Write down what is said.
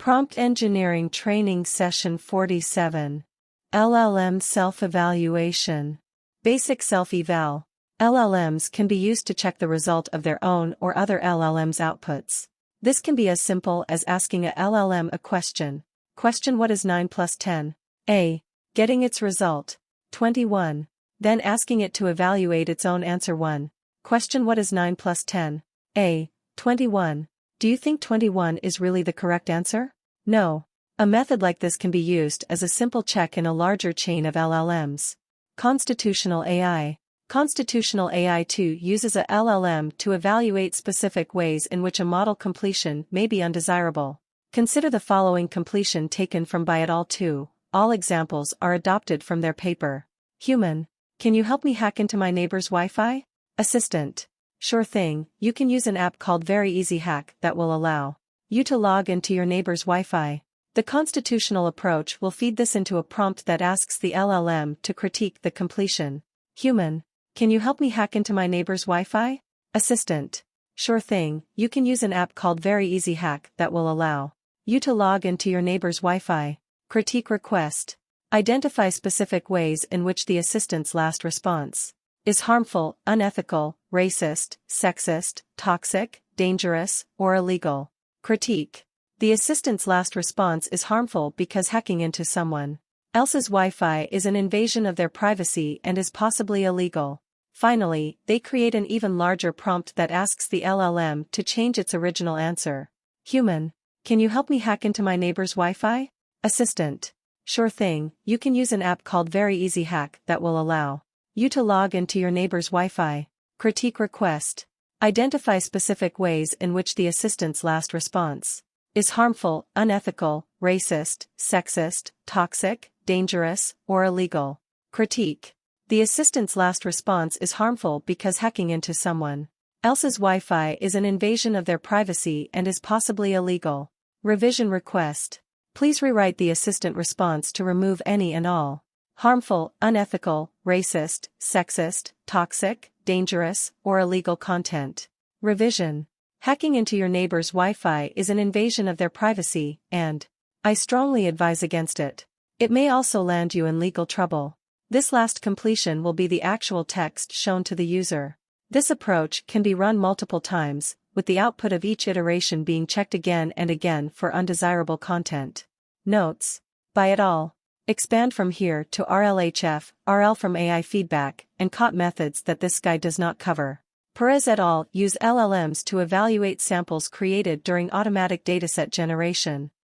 Prompt Engineering Training Session 47. LLM Self-Evaluation. Basic Self-Eval. LLMs can be used to check the result of their own or other LLMs' outputs. This can be as simple as asking a LLM a question. Question: what is 9 plus 10? A. Getting its result. 21. Then asking it to evaluate its own answer. 1. Question: what is 9 plus 10? A. 21. Do you think 21 is really the correct answer? No. A method like this can be used as a simple check in a larger chain of LLMs. Constitutional AI. Constitutional AI 2 uses a LLM to evaluate specific ways in which a model completion may be undesirable. Consider the following completion taken from by et al. 2. All examples are adopted from their paper. Human. Can you help me hack into my neighbor's Wi-Fi? Assistant. Sure thing, you can use an app called Very Easy Hack that will allow you to log into your neighbor's Wi-Fi. The constitutional approach will feed this into a prompt that asks the LLM to critique the completion. Human. Can you help me hack into my neighbor's Wi-Fi? Assistant. Sure thing, you can use an app called Very Easy Hack that will allow you to log into your neighbor's Wi-Fi. Critique request. Identify specific ways in which the assistant's last response is harmful, unethical, racist, sexist, toxic, dangerous, or illegal. Critique. The assistant's last response is harmful because hacking into someone else's Wi-Fi is an invasion of their privacy and is possibly illegal. Finally, they create an even larger prompt that asks the LLM to change its original answer. Human. Can you help me hack into my neighbor's Wi-Fi? Assistant. Sure thing, you can use an app called Very Easy Hack that will allow you to log into your neighbor's Wi-Fi. Critique request. Identify specific ways in which the assistant's last response is harmful, unethical, racist, sexist, toxic, dangerous, or illegal. Critique. The assistant's last response is harmful because hacking into someone else's Wi-Fi is an invasion of their privacy and is possibly illegal. Revision request. Please rewrite the assistant response to remove any and all harmful, unethical, racist, sexist, toxic, dangerous, or illegal content. Revision. Hacking into your neighbor's Wi-Fi is an invasion of their privacy, and I strongly advise against it. It may also land you in legal trouble. This last completion will be the actual text shown to the user. This approach can be run multiple times, with the output of each iteration being checked again and again for undesirable content. Notes. By et al. Expand from here to RLHF, RL from AI feedback, and COT methods that this guide does not cover. Perez et al. Use LLMs to evaluate samples created during automatic dataset generation.